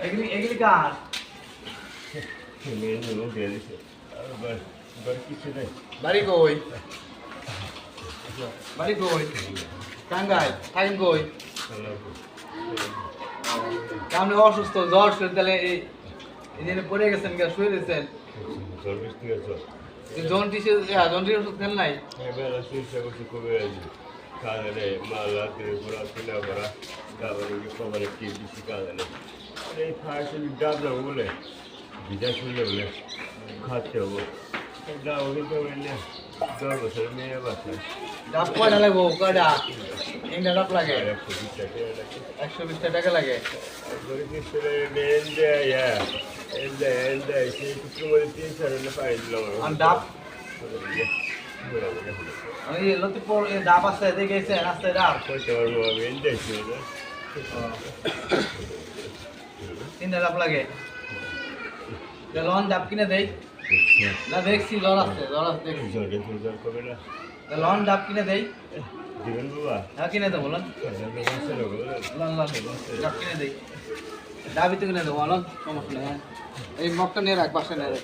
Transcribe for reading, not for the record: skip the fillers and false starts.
এগুলি কার? বাড়ি কই? বাড়ি কই? টাঙ্গাইল থাকেন কই? আপনি অসুস্থ জ্বর শুয়ে তাহলে এই জন্য পড়ে গেছেন শুয়ে দিয়েছেন জন্ডিসের ওষুধ খেল নাই কাজে মালা ত্রিপুরা তুলা করা তারপরে কবরে কি বেশি কাজে এই ফার্স্ট ডাবলা বলে বিজা শুনলে বলে খাচ্ছে হবো ডাব কিন্তু বললে 10 বছরের মেয়ে বাচ্চা ডাব কয়টা লাগবো কয়টা তিনটা ডাব লাগে 120 টাকা লাগে আর ডাব লতিপুর ডাব আছে দেখেছে রাস্তায় ডাব তিনটা ডাব লাগে লন ডাব কিনে দেই না দেখছি জ্বর আছে দেখছি লন ডাব কিনে দেই হ্যাঁ কিনে দেবো লন ডাব কিনে দেই ডাবই তো কিনে দেবো লন সমস্যা নেই এই মগটা নিয়ে রাখ বাসা নিয়ে রাখ